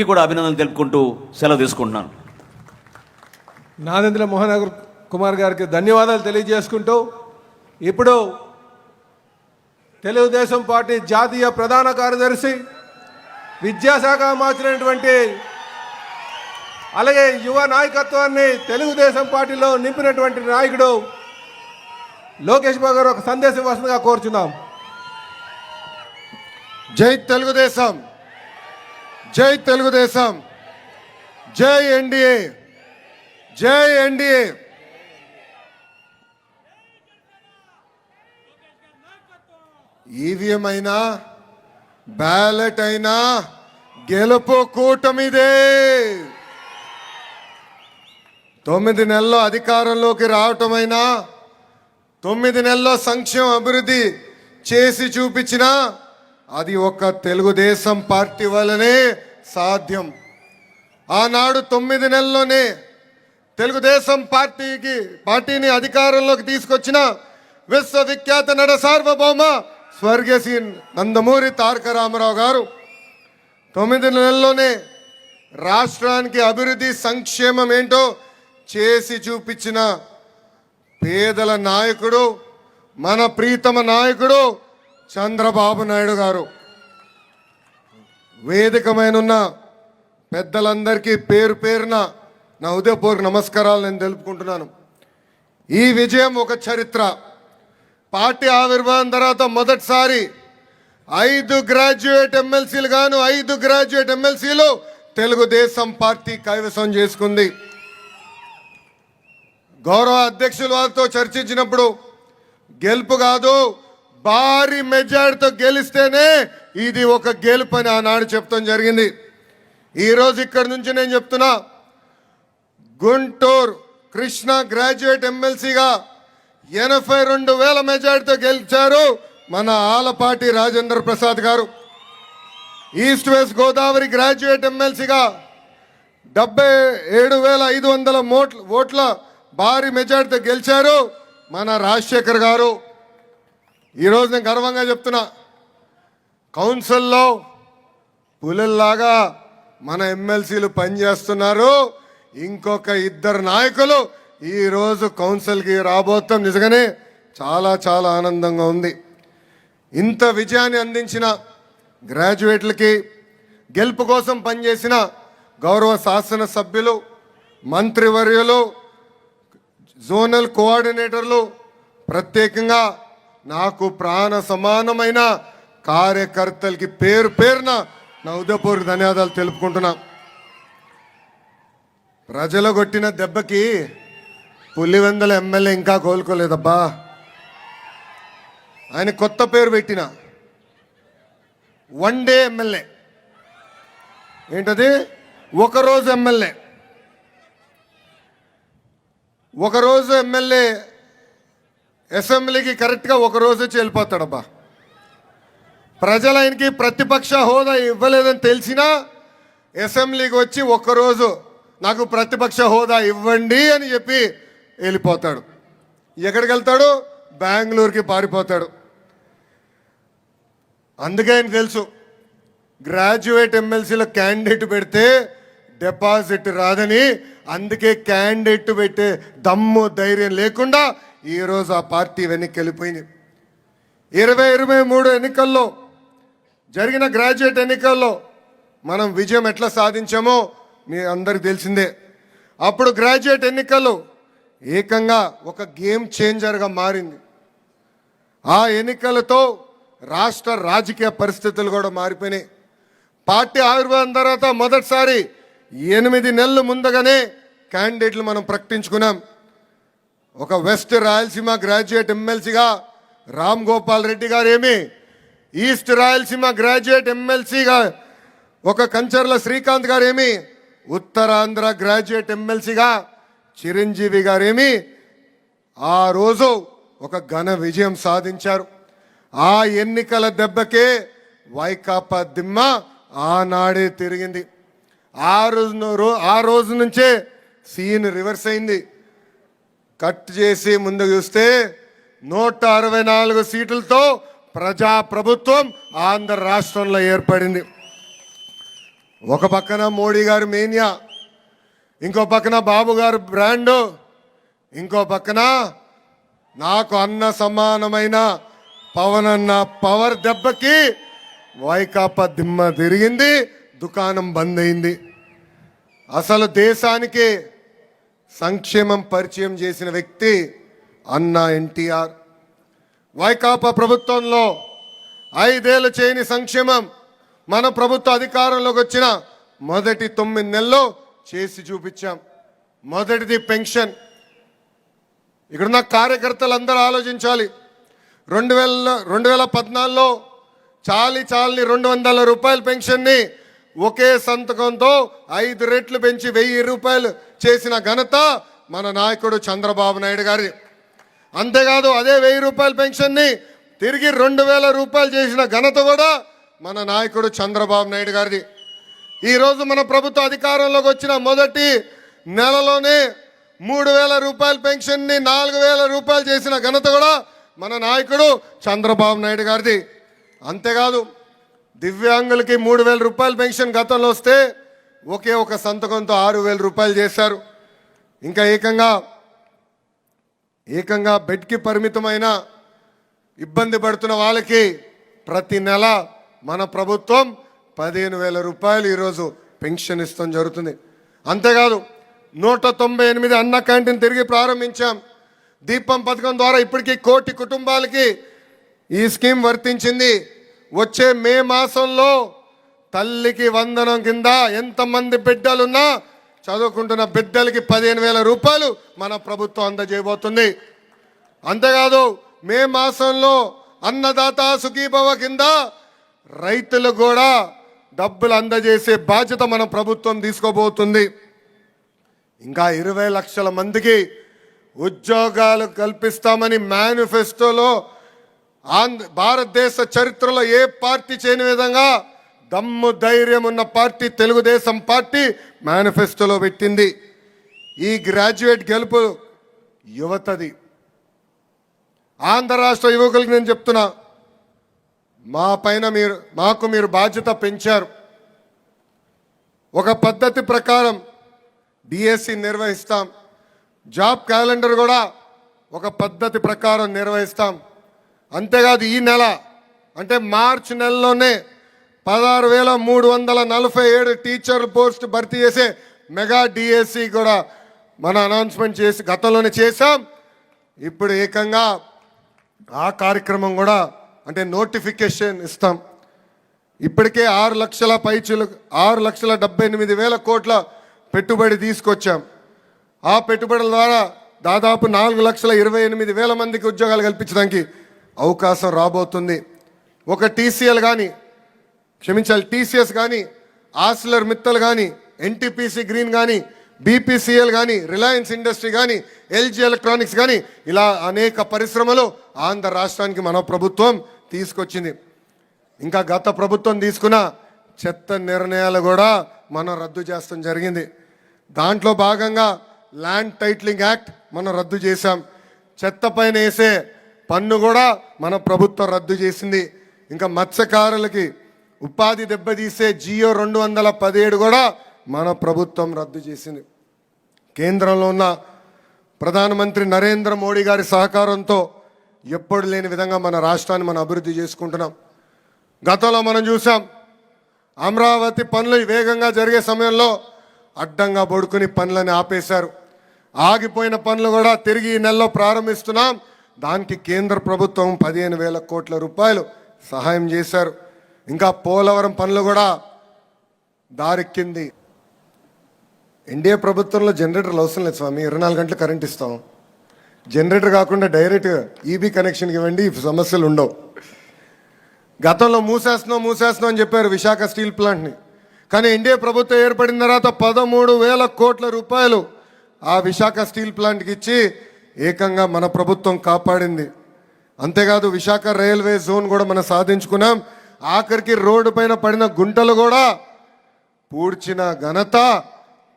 కూడా అభినందనలు తెలుపుకుంటూ సెలవు తీసుకుంటున్నాను. నాదెండ్ల మోహన్ కుమార్ గారికి ధన్యవాదాలు తెలియజేసుకుంటూ ఇప్పుడు తెలుగుదేశం పార్టీ జాతీయ ప్రధాన కార్యదర్శి, విద్యాశాఖ మార్చినటువంటి అలాగే యువ నాయకత్వాన్ని తెలుగుదేశం పార్టీలో నింపినటువంటి నాయకుడు లోకేష్ బాబు గారు ఒక సందేశం ఇవ్వాల్సిందిగా కోరుచున్నాం. జై తెలుగుదేశం, జై తెలుగుదేశం, జై ఎన్డీఏ, జై ఎన్డీఏ. ఈవీఎం అయినా బ్యాలెట్ అయినా గెలుపు కూటమిదే. 9 నెలల్లో అధికారంలోకి రావటమైనా 9 నెలల్లో సంక్షేమ అభివృద్ధి చేసి చూపించినా అది ఒక్క తెలుగుదేశం పార్టీ వల్లనే సాధ్యం. ఆనాడు 9 నెలల్లోనే తెలుగుదేశం పార్టీని అధికారంలోకి తీసుకొచ్చిన విశ్వవిఖ్యాత నట సార్వభౌమ స్వర్గీయ శ్రీ నందమూరి తారక రామారావు గారు 9 నెలల్లోనే రాష్ట్రానికి అభివృద్ధి సంక్షేమం ఏంటో చేసి చూపించిన పేదల నాయకుడు, మన ప్రీతమ నాయకుడు చంద్రబాబు నాయుడు గారు. వేదికమైనున్న పెద్దలందరికీ పేరు పేరున నా ఉదయపూర్వక నమస్కారాలు నేను తెలుపుకుంటున్నాను. ఈ విజయం ఒక చరిత్ర. పార్టీ ఆవిర్భావం తర్వాత మొదటిసారి 5 గ్రాడ్యుయేట్ ఎమ్మెల్సీలు గాను 5 గ్రాడ్యుయేట్ ఎమ్మెల్సీలు తెలుగుదేశం పార్టీ కైవసం చేసుకుంది. గౌరవ అధ్యక్షుల వారితో చర్చించినప్పుడు గెలుపు కాదు, భారీ మెజార్టీతో గెలిస్తేనే ఇది ఒక గెలుపు అని ఆనాడు చెప్తాం జరిగింది. ఈరోజు ఇక్కడి నుంచి నేను చెప్తున్నా, గుంటూరు కృష్ణ గ్రాడ్యుయేట్ ఎమ్మెల్సీగా 82,000 మెజార్టీతో గెలిచారు మన ఆలపాటి రాజేంద్ర ప్రసాద్ గారు. ఈస్ట్ వెస్ట్ గోదావరి గ్రాడ్యుయేట్ ఎమ్మెల్సీగా 77,500 ఓట్ల భారీ మెజార్టీతో గెలిచారు మన రాజశేఖర్ గారు. ఈరోజు నేను గర్వంగా చెప్తున్నా, కౌన్సిల్లో పులుల్లాగా మన ఎమ్మెల్సీలు పనిచేస్తున్నారు. ఇంకొక 2 నాయకులు ఈరోజు కౌన్సిల్కి రాబోతాం. నిజంగానే చాలా చాలా ఆనందంగా ఉంది. ఇంత విజయాన్ని అందించిన గ్రాడ్యుయేట్లకి, గెలుపు కోసం పనిచేసిన గౌరవ శాసనసభ్యులు, మంత్రివర్యులు, జోనల్ కోఆర్డినేటర్లు, ప్రత్యేకంగా నాకు ప్రాణ సమానమైన కార్యకర్తలకి పేరు పేరున నా ఉదయపూర్వక ధన్యవాదాలు తెలుపుకుంటున్నా. ప్రజలు కొట్టిన దెబ్బకి పులివెందుల ఎమ్మెల్యే ఇంకా కోలుకోలేదబ్బా. ఆయన కొత్త పేరు పెట్టిన వన్ డే ఎమ్మెల్యే. ఏంటది? ఒకరోజు ఎమ్మెల్యే. ఒకరోజు ఎమ్మెల్యే అసెంబ్లీకి కరెక్ట్గా ఒకరోజు వచ్చి వెళ్ళిపోతాడబ్బా. ప్రజలు ఆయనకి ప్రతిపక్ష హోదా ఇవ్వలేదని తెలిసినా అసెంబ్లీకి వచ్చి ఒక్కరోజు నాకు ప్రతిపక్ష హోదా ఇవ్వండి అని చెప్పి వెళ్ళిపోతాడు. ఎక్కడికి వెళ్తాడు? బెంగళూరుకి పారిపోతాడు. అందుకే ఆయన తెలుసు, గ్రాడ్యుయేట్ ఎమ్మెల్సీలో క్యాండిడేట్ పెడితే డిపాజిట్ రాదని. అందుకే క్యాండిడేట్ పెట్టే దమ్ము ధైర్యం లేకుండా ఈరోజు ఆ పార్టీ వెనక్కి వెళ్ళిపోయింది. 2023 ఎన్నికల్లో జరిగిన గ్రాడ్యుయేట్ ఎన్నికల్లో మనం విజయం ఎట్లా సాధించామో మీ అందరికి తెలిసిందే. అప్పుడు గ్రాడ్యుయేట్ ఎన్నికల్లో ఏకంగా ఒక గేమ్ చేంజర్గా మారింది. ఆ ఎన్నికలతో రాష్ట్ర రాజకీయ పరిస్థితులు కూడా మారిపోయినాయి. పార్టీ ఆవిర్భావం తర్వాత మొదటిసారి 8 నెలలు ముందుగానే క్యాండిడేట్లు మనం ప్రకటించుకున్నాం. ఒక వెస్ట్ రాయలసీమ గ్రాడ్యుయేట్ ఎమ్మెల్సీగా రామ్ గోపాల్ రెడ్డి గారు ఏమి, ఈస్ట్ రాయలసీమ గ్రాడ్యుయేట్ ఎమ్మెల్సీగా ఒక కంచర్ల శ్రీకాంత్ గారు ఏమి, ఉత్తరాంధ్ర గ్రాడ్యుయేట్ ఎమ్మెల్సీగా చిరంజీవి గారేమి ఆ రోజు ఒక ఘన విజయం సాధించారు. ఆ ఎన్నికల దెబ్బకే వైకాపా దిమ్మ ఆనాడే తిరిగింది. ఆ రోజు నుంచే సీన్ రివర్స్ అయింది. కట్ చేసి ముందుకు చూస్తే 164 సీట్లతో ప్రజాప్రభుత్వం ఆంధ్ర రాష్ట్రంలో ఏర్పడింది. ఒక పక్కన మోడీ గారు మేనియా, ఇంకో పక్కన బాబు గారు బ్రాండు, ఇంకో పక్కన నాకు అన్న సమానమైన పవన్ అన్న పవర్ దెబ్బకి వైకాపా దిమ్మ తిరిగింది, దుకాణం బంద్ అయింది. అసలు దేశానికి సంక్షేమం పరిచయం చేసిన వ్యక్తి అన్న ఎన్టీఆర్. వైకాపా ప్రభుత్వంలో 5 ఏళ్ళు చేయని సంక్షేమం మన ప్రభుత్వ అధికారంలోకి వచ్చిన మొదటి 9 నెలల్లో చేసి చూపించాం. మొదటిది పెన్షన్. ఇక్కడున్న కార్యకర్తలు అందరూ ఆలోచించాలి. 2014లో చాలని 200 రూపాయల పెన్షన్ని ఒకే సంతకంతో 5 రెట్లు పెంచి 1000 రూపాయలు చేసిన ఘనత మన నాయకుడు చంద్రబాబు నాయుడు గారి. అంతేకాదు అదే 1000 రూపాయల పెన్షన్ని తిరిగి 2000 రూపాయలు చేసిన ఘనత కూడా మన నాయకుడు చంద్రబాబు నాయుడు గారిది. ఈరోజు మన ప్రభుత్వ అధికారంలోకి వచ్చిన మొదటి నెలలోనే 3000 రూపాయల పెన్షన్ని 4000 రూపాయలు చేసిన ఘనత కూడా మన నాయకుడు చంద్రబాబు నాయుడు గారిది. అంతేకాదు దివ్యాంగులకి 3000 రూపాయల పెన్షన్ గతంలో వస్తే ఒకే ఒక సంతకంతో 6000 రూపాయలు చేశారు. ఇంకా ఏకంగా బెడ్కి పరిమితమైన ఇబ్బంది పడుతున్న వాళ్ళకి ప్రతి నెల మన ప్రభుత్వం 15,000 రూపాయలు ఈరోజు పెన్షన్ ఇస్తాం జరుగుతుంది. అంతేకాదు 198 అన్న క్యాంటీన్ తిరిగి ప్రారంభించాం. దీపం పథకం ద్వారా ఇప్పటికీ 1 కోటి కుటుంబాలకి ఈ స్కీమ్ వర్తించింది. వచ్చే మే మాసంలో తల్లికి వందనం కింద ఎంతమంది బిడ్డలున్నా చదువుకుంటున్న బిడ్డలకి 15,000 రూపాయలు మన ప్రభుత్వం అందజేయబోతుంది. అంతేకాదు మే మాసంలో అన్నదాత సుఖీభవ కింద రైతులకు కూడా డబ్బులు అందజేసే బాధ్యత మన ప్రభుత్వం తీసుకోబోతుంది. ఇంకా 20 లక్షల మందికి ఉద్యోగాలు కల్పిస్తామని మేనిఫెస్టోలో భారతదేశ చరిత్రలో ఏ పార్టీ చేయని విధంగా దమ్ము ధైర్యం ఉన్న పార్టీ తెలుగుదేశం పార్టీ మేనిఫెస్టోలో పెట్టింది. ఈ గ్రాడ్యుయేట్ గెలుపు యువతది. ఆంధ్ర రాష్ట్ర యువకులకు నేను చెప్తున్నా, మాకు మీరు బాధ్యత పెంచారు. ఒక పద్ధతి ప్రకారం డిఎస్సి నిర్వహిస్తాం. జాబ్ క్యాలెండర్ కూడా ఒక పద్ధతి ప్రకారం నిర్వహిస్తాం. అంతేకాదు ఈ నెల అంటే మార్చి నెలలోనే 16,347 టీచర్ పోస్ట్ భర్తీ చేసే మెగా డిఎస్సి కూడా మన అనౌన్స్మెంట్ చేసి గతంలోనే చేశాం. ఇప్పుడు ఏకంగా ఆ కార్యక్రమం కూడా అంటే నోటిఫికేషన్ ఇస్తాం. ఇప్పటికే 6,78,000 కోట్ల పెట్టుబడి తీసుకొచ్చాం. ఆ పెట్టుబడుల ద్వారా దాదాపు 4,28,000 మందికి ఉద్యోగాలు కల్పించడానికి అవకాశం రాబోతుంది. ఒక టీసీఎస్ కానీ ఆర్సిలర్ మిత్తల్ కానీ ఎన్టీపీసీ గ్రీన్ కానీ బీపీసీఎల్ కానీ రిలయన్స్ ఇండస్ట్రీ కానీ ఎల్జీ ఎలక్ట్రానిక్స్ కానీ ఇలా అనేక పరిశ్రమలు ఆంధ్ర రాష్ట్రానికి మన ప్రభుత్వం తీసుకొచ్చింది. ఇంకా గత ప్రభుత్వం తీసుకున్న చెత్త నిర్ణయాలు కూడా మనం రద్దు చేస్తాం జరిగింది. దాంట్లో భాగంగా ల్యాండ్ టైటిలింగ్ యాక్ట్ మనం రద్దు చేశాం. చెత్త పైన వేసే పన్ను కూడా మన ప్రభుత్వం రద్దు చేసింది. ఇంకా మత్స్యకారులకి ఉపాధి దెబ్బతీసే జియో 217 కూడా మన ప్రభుత్వం రద్దు చేసింది. కేంద్రంలో ఉన్న ప్రధానమంత్రి నరేంద్ర మోడీ గారి సహకారంతో ఎప్పుడు లేని విధంగా మన రాష్ట్రాన్ని మనం అభివృద్ధి చేసుకుంటున్నాం. గతంలో మనం చూసాం అమరావతి పనులు వేగంగా జరిగే సమయంలో అడ్డంగా పడుకుని పనులని ఆపేశారు. ఆగిపోయిన పనులు కూడా తిరిగి ఈ నెలలో ప్రారంభిస్తున్నాం. దానికి కేంద్ర ప్రభుత్వం 15,000 కోట్ల రూపాయలు సహాయం చేశారు. ఇంకా పోలవరం పనులు కూడా దారెక్కింది. ఎన్డీఏ ప్రభుత్వంలో జనరేటర్లు అవసరం లేదు స్వామి, 24 గంటలు కరెంట్ ఇస్తాం. జనరేటర్ కాకుండా డైరెక్ట్ ఈబీ కనెక్షన్కి ఇవ్వండి, సమస్యలు ఉండవు. గతంలో మూసేస్తున్నాం అని చెప్పారు విశాఖ స్టీల్ ప్లాంట్ని. కానీ ఎన్డీఏ ప్రభుత్వం ఏర్పడిన తర్వాత 13,000 కోట్ల రూపాయలు ఆ విశాఖ స్టీల్ ప్లాంట్కి ఇచ్చి ఏకంగా మన ప్రభుత్వం కాపాడింది. అంతేకాదు విశాఖ రైల్వే జోన్ కూడా మనం సాధించుకున్నాం. ఆఖరికి రోడ్డు పైన పడిన గుంటలు కూడా పూడ్చిన ఘనత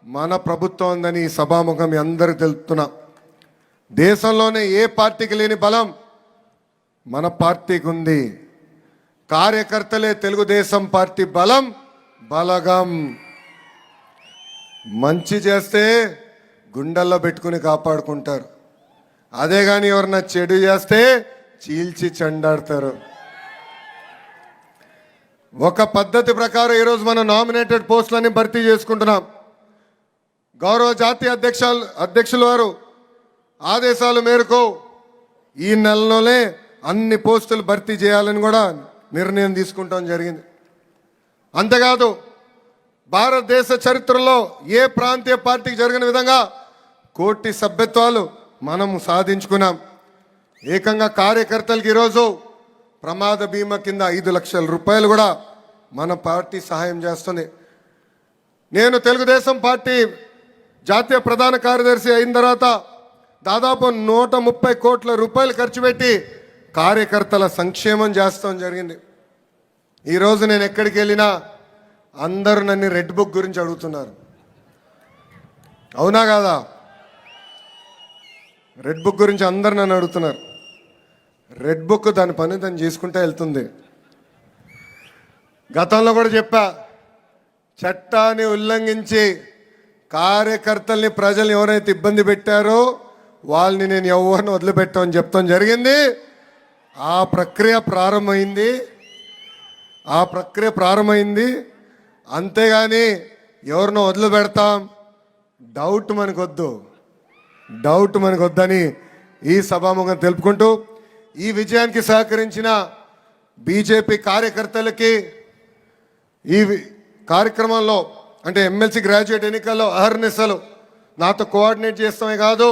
మన ప్రభుత్వం ఉందని సభాముఖం మీ అందరికీ తెలుపుతున్నా. దేశంలోనే ఏ పార్టీకి లేని బలం మన పార్టీకి ఉంది. కార్యకర్తలే తెలుగుదేశం పార్టీ బలం బలగం. మంచి చేస్తే గుండెల్లో పెట్టుకుని కాపాడుకుంటారు. అదే కానీ ఎవరన్నా చెడు చేస్తే చీల్చి చెండాడతారు. ఒక పద్ధతి ప్రకారం ఈరోజు మనం నామినేటెడ్ పోస్టులన్నీ భర్తీ చేసుకుంటున్నాం. గౌరవ జాతీయ అధ్యక్షుల వారు ఆదేశాల మేరకు ఈ నెలలోనే అన్ని పోస్టులు భర్తీ చేయాలని కూడా నిర్ణయం తీసుకుంటాం జరిగింది. అంతేకాదు భారతదేశ చరిత్రలో ఏ ప్రాంతీయ పార్టీకి జరిగిన విధంగా 1 కోటి సభ్యత్వాలు మనం సాధించుకున్నాం. ఏకంగా కార్యకర్తలకి ఈరోజు ప్రమాద బీమా కింద 5 లక్షల రూపాయలు కూడా మన పార్టీ సహాయం చేస్తుంది. నేను తెలుగుదేశం పార్టీ జాతీయ ప్రధాన కార్యదర్శి అయిన తర్వాత దాదాపు 130 కోట్ల రూపాయలు ఖర్చు పెట్టి కార్యకర్తల సంక్షేమం చేస్తాం జరిగింది. ఈరోజు నేను ఎక్కడికి వెళ్ళినా అందరూ నన్ను రెడ్ బుక్ గురించి అడుగుతున్నారు. అవునా కాదా? రెడ్ బుక్ గురించి అందరు నన్ను అడుగుతున్నారు. రెడ్ బుక్ దాని పని దాన్ని చేసుకుంటే వెళ్తుంది. గతంలో కూడా చెప్పా, చట్టాన్ని ఉల్లంఘించి కార్యకర్తల్ని ప్రజలు ఎవరైతే ఇబ్బంది పెట్టారో వాళ్ళని నేను ఎవరిని వదిలిపెట్టామని చెప్తాం జరిగింది. ఆ ప్రక్రియ ప్రారంభమైంది. అంతేగాని ఎవరినో వదిలిపెడతాం డౌట్ మనకొద్దని ఈ సభాముఖం తెలుపుకుంటూ ఈ విజయానికి సహకరించిన బీజేపీ కార్యకర్తలకి ఈ కార్యక్రమంలో అంటే ఎమ్మెల్సీ గ్రాడ్యుయేట్ ఎన్నికల్లో అహర్నిశలు నాతో కోఆర్డినేట్ చేస్తామే కాదు